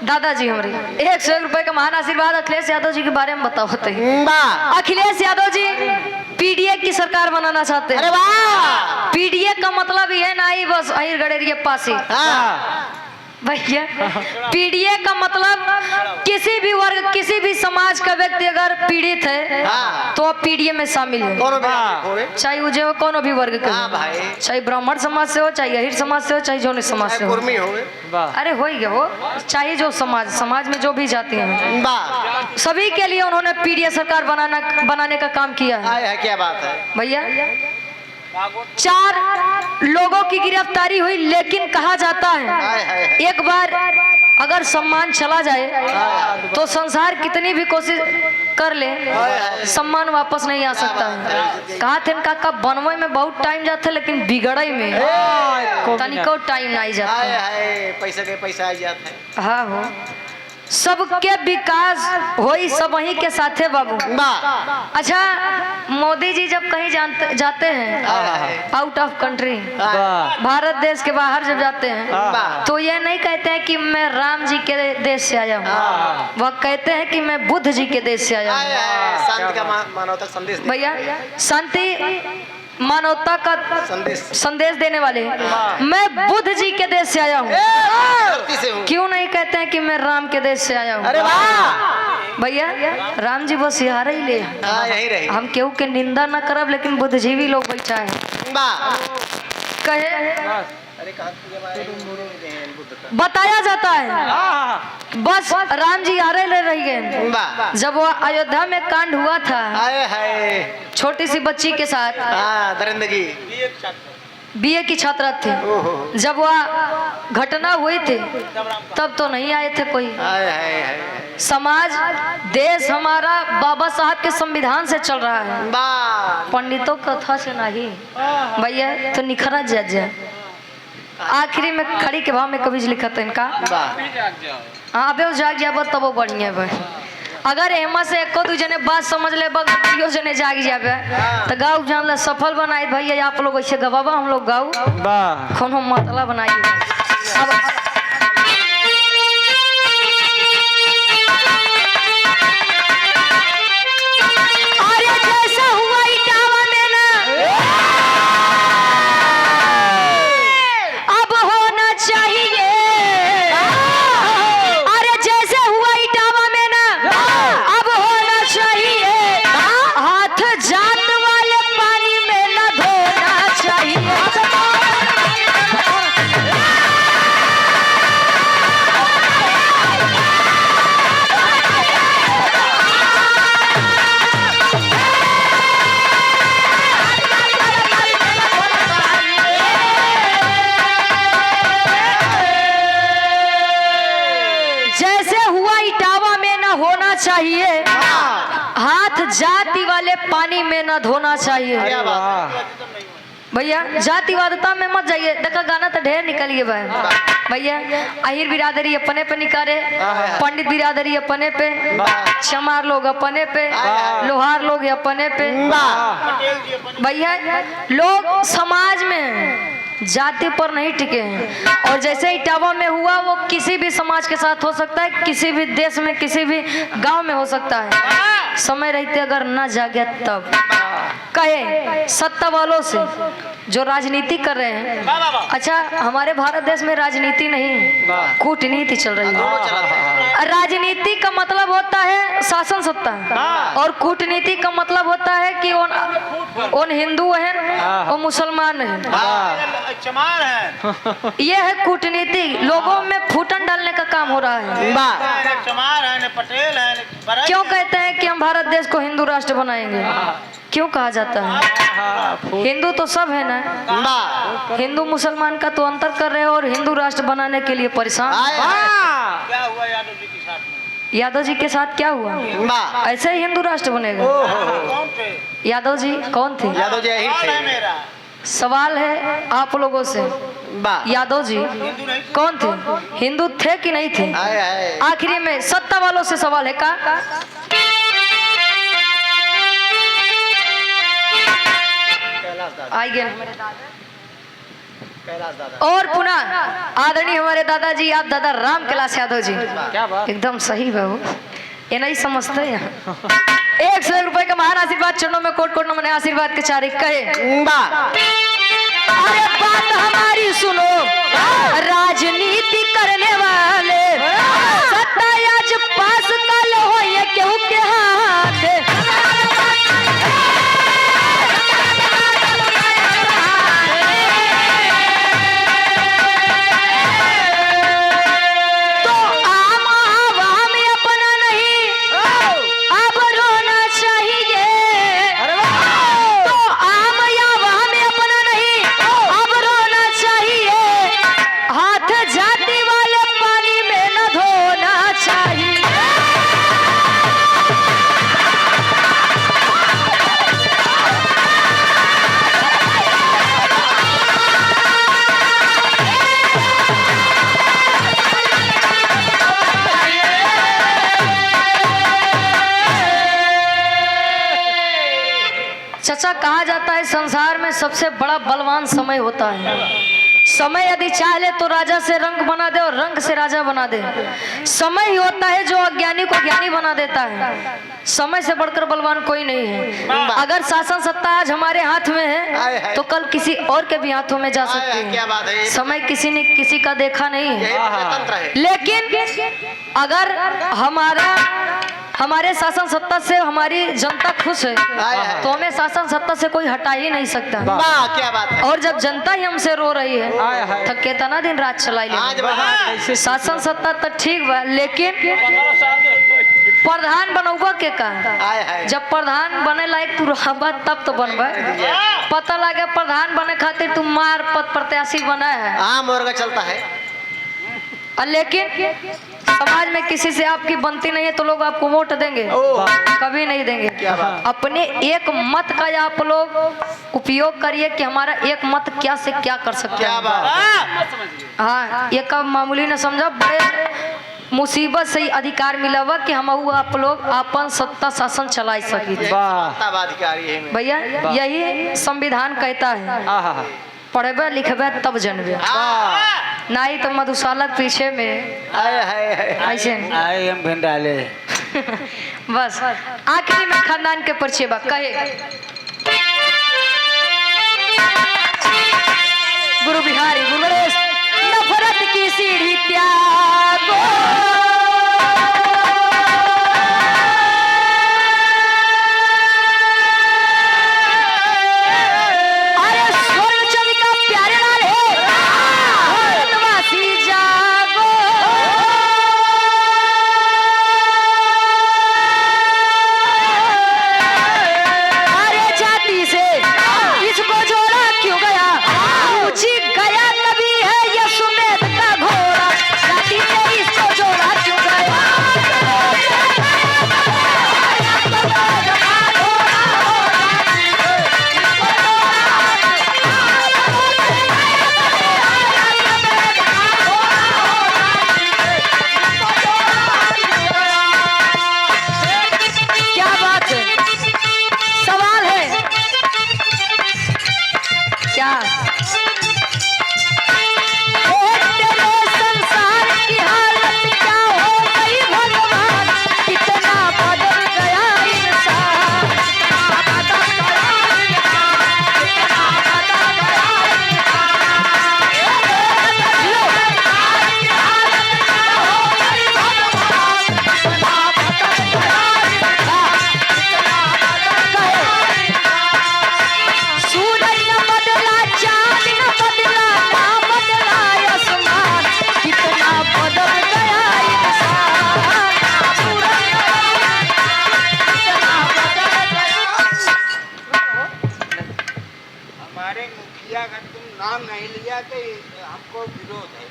दादाजी हमारे 101 रुपए का महान आशीर्वाद अखिलेश यादव जी के बारे में बताओ अखिलेश यादव जी पीडीए की सरकार बनाना चाहते हैं। अरे वाह पीडीए का मतलब ये ना ही बस अहिर गड़ेरिया पासी भैया पीड़िए का मतलब किसी भी वर्ग किसी भी समाज का व्यक्ति अगर पीड़ित है तो आप पीड़िए में शामिल है चाहे वो जो कोनो भी वर्ग का चाहे ब्राह्मण समाज से हो चाहे अहिर समाज से हो चाहे जौन समाज से हो अरे हो ही गया वो चाहे जो समाज में जो भी जाती हैं सभी के लिए उन्होंने पीडीए सरकार बनाने का काम किया है। क्या बात है भैया 4 लोगों की गिरफ्तारी हुई लेकिन कहा जाता है एक बार अगर सम्मान चला जाए तो संसार कितनी भी कोशिश कर ले, सम्मान वापस नहीं आ सकता है। कहा थे काका बनवे में बहुत टाइम जाते लेकिन बिगड़े में तनिको टाइम नहीं जाता। पैसा के पैसा आ जाता है। हाँ हो सबके विकास होई सब वहीं के साथे बाबू। अच्छा मोदी जी जब कहीं जाते हैं आउट ऑफ कंट्री, भारत देश के बाहर जब जाते हैं तो ये नहीं कहते हैं कि मैं राम जी के देश से आया हूँ, वह कहते हैं कि मैं बुद्ध जी के देश से आया हूँ। शांति का मानवता संदेश भैया शांति मानवता का संदेश देने वाले मैं बुद्ध जी के देश से आया हूँ। क्यों नहीं कहते हैं कि मैं राम के देश से आया हूँ? अरे वाह भैया राम जी बस यहाँ ही ले, यही रही। हम केहू के निंदा न करब लेकिन बुद्धिजीवी लोग बैठा है कहे बताया जाता है बस राम जी आ रही गए। जब वो अयोध्या में कांड हुआ था छोटी सी बच्ची के साथ, दरिंदर जी बीए की छात्रा थी, जब वह घटना हुई थी तब तो नहीं आए थे कोई। समाज देश हमारा बाबा साहब के संविधान से चल रहा है, पंडितों कथा से नहीं भैया। तो निखरा जा आखिरी में खड़ी के भाव में कभी लिखा था इनका। हाँ अबे जाग जाब तब वो बढ़िया भाई। अगर एमा से एको दू जने बात समझ ले बगियो जने जाग जाबे तो गाँव जान ला सफल बनाई भैया। आप लोग ऐसे गवाबा हम लोग गाँव कोनो मतलब बनाइए। अरे जैसा हुआ इटावा में ना अब होना चाहिए। अरे जैसे हुआ इटावा में ना अब होना चाहिए। हाथ जात वाले पानी में न धोना चाहिए। जैसे हुआ इटावा में न होना चाहिए, हाथ जाति वाले पानी में न धोना चाहिए। भैया जातिवादता में मत जाइए। देखा गाना तो ढेर निकल गए भैया। अहिर बिरादरी अपने पे निकाले, पंडित बिरादरी अपने पे, चमार लोग अपने पे, लोहार लोग अपने पे। भैया लोग समाज में जाति पर नहीं टिके हैं। और जैसे इटावा में हुआ वो किसी भी समाज के साथ हो सकता है, किसी भी देश में किसी भी गांव में हो सकता है। समय रहते अगर न जागे तब कहे सत्ता वालों से जो राजनीति कर रहे हैं। अच्छा हमारे भारत देश में राजनीति नहीं कूटनीति चल रही है। राजनीति का मतलब होता है शासन सत्ता और कूटनीति का मतलब होता है कि उन हिंदू हैं और मुसलमान हैं, चमार है। ये है कूटनीति। लोगों में फूटन डालने का काम हो रहा है। चमार है, पटेल है। क्यों कहते हैं कि हम भारत देश को हिंदू राष्ट्र बनाएंगे? क्यों कहा जाता है? हिंदू तो सब है ना, हिंदू मुसलमान का तो अंतर कर रहे हैं और हिंदू राष्ट्र बनाने के लिए परेशान। क्या हुआ यादव जी के साथ में? यादव जी के साथ क्या हुआ? ऐसे ही हिंदू राष्ट्र बनेगा। कौन थे यादव जी? कौन थे? यादव जी यही थे। मेरा सवाल है आप लोगों से, यादव जी कौन थे? हिंदू थे कि नहीं थे? आखिरी में सत्ता वालों से सवाल है का आई गया। और पुनः आदरणीय हमारे दादाजी, आप दादा राम कैलाश यादव जी, क्या बात? एकदम सही बाबू, ये नहीं समझते हैं। 101 रुपए का महान आशीर्वाद चरणों में कोट कोट नमन आशीर्वाद के चारे कहे। अरे बात हमारी सुनो राजनीति करने वाले, सत्ता आज पास कल हो ये केहू के हाथ। चाचा कहा जाता है संसार में सबसे बड़ा बलवान समय होता है। समय यदि चाह ले तो राजा से रंग बना दे और रंग से राजा बना दे। समय ही होता है जो अज्ञानी को ज्ञानी बना देता है। समय से बढ़कर बलवान कोई नहीं है। अगर शासन सत्ता आज हमारे हाथ में है तो कल किसी और के भी हाथों में जा सकती क्या बात है। है। समय किसी ने किसी का देखा नहीं यही है, प्रजातंत्र है। लेकिन अगर हमारे शासन सत्ता से हमारी जनता खुश है तो हमें शासन सत्ता से कोई हटा ही नहीं सकता। वाह क्या बात है। और जब जनता ही हमसे रो रही है तो कितना दिन रात चलाई आज ले। शासन सत्ता तो ठीक बा, लेकिन प्रधान बनौबा के का जब प्रधान बने लायक तू रहबा तब तो बनबा। पता लगे प्रधान बने खातिर तू मार पद प्रत्याशी बना है, आम मुर्गा चलता है। लेकिन समाज में किसी से आपकी बनती नहीं है तो लोग आपको वोट देंगे? कभी नहीं देंगे। अपने एक मत का आप लोग उपयोग करिए कि हमारा एक मत क्या से क्या कर सकते क्या हैं। बात। हाँ, ये कब मामूली न समझो, बड़े मुसीबत से ही अधिकार मिला हुआ कि हम आप लोग अपन सत्ता शासन चला सकी। भैया यही संविधान कहता है, पढ़बे लिखबे तब जनबे, नहीं तो मधुशाला पीछे में ऐसे आई हम भिंडाले। बस आखिरी में खानदान के परिचय बा कहे गुरु बिहारी गुरु गणेश नफरत की सीढ़ी त्यागो, अरे स्वर्ग चंद का प्यारे लाल है भारतवासी जागो। अरे जाति से इसको जोड़ा क्यों गया, ऊंची गया तभी है ये सुमेध का घोड़ा। जाति से इसको जोड़ा क्यों गया, क्या बात है। सवाल है क्या, तेरे संसार की हालत क्या हो गई भगवान, कितना बदल गया इंसान। सूरज न बदला, चांद न बदला, ना बदला आसमान, कितना बदल गया इंसान। सूरज न हमारे मुखिया का तुम नाम नहीं लिया कि हमको विरोध है।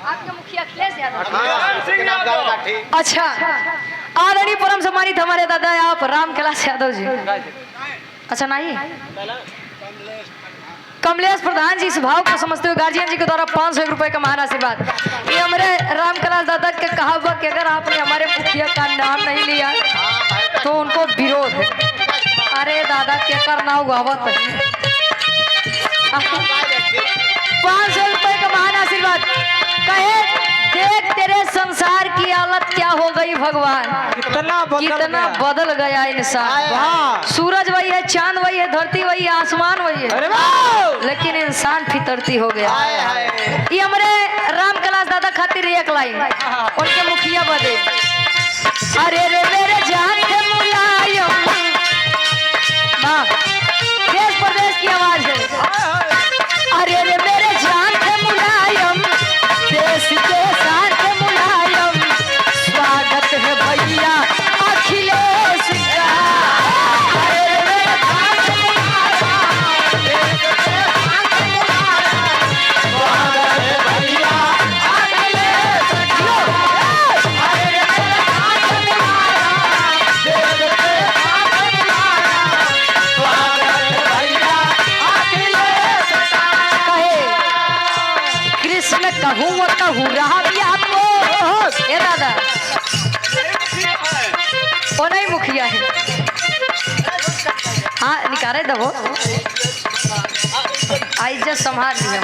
आपके मुखिया अखिलेश यादव। ठीक। अच्छा, आदरणीय परम सम्मानित हमारे दादा आप राम कैलाश यादव जी। अच्छा नहीं, कमलेश प्रधान जी इस भाव को समझते हुए गार्जियन जी के द्वारा 500 रुपए का महान आशीर्वाद। ये हमारे राम कैलाश दादा के कहा हुआ कि अगर आपने हमारे मुखिया का नाम नहीं लिया तो उनको विरोध है। अरे दादा क्या करना होगा 500 रुपए का महान आशीर्वाद। कहे देख तेरे संसार की हालत क्या हो गई भगवान, कितना बदल गया इंसान। सूरज वही है, चांद वही है, धरती वही है, आसमान वही है, लेकिन इंसान फितरती हो गया। ये हमारे राम कैलाश दादा खातिर एक लाइन उनके मुखिया बदे। अरे रे मेरे जान के मुलायम, देश प्रदेश की आवाज है। अरे रे मेरे जान के मुलायम, देश के शान के मुलायम, स्वागत है भैया अखिलेश का। अरे रे मेरे जान के मुलायम, देश के शान के मुलायम, स्वागत है भैया अखिलेश का। अरे रे मेरे जान के मुलायम, देश के शान के मुलायम, स्वागत है भैया अखिलेश का। कहे कृष्ण कहूँ कहूँ रहा भी आपको, ये दादा वो नहीं मुखिया है। हाँ निकाले दबो इज्जत संभाल लिया।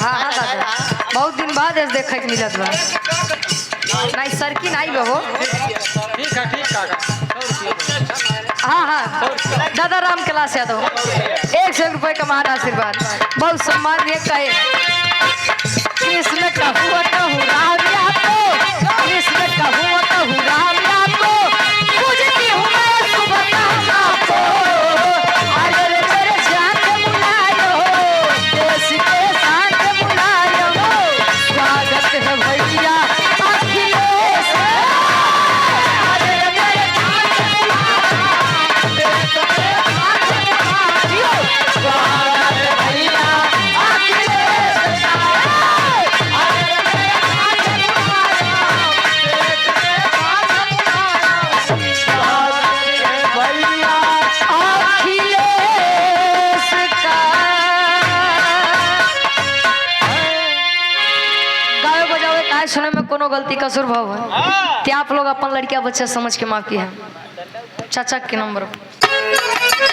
हाँ हाँ दादा बहुत दिन बाद ऐसे देखे के मिलत बा नहीं सर की नहीं बहो। ठीक है हाँ हाँ दादा राम कैलाश यादव 100 रुपये का महान आशीर्वाद बहुत सम्मान दिए कहे कृष्ण कहूँ कहूँ राम आपको कृष्ण कहूँ कहूँ राम आपको पूजती हूँ मैं सुबह शाम आपको। अरे रे मेरे जान के मुलायो देश के शान के मुलायो स्वागत है भैया अखिलेश। अरे रे मेरे जान के मुलायो स्वागत है भैया अखिलेश। सुने में कोनो गलती कसूर भाव है ते आप लोग अपन लड़किया बच्चा समझ के माफ किया है चाचा के नंबर पर।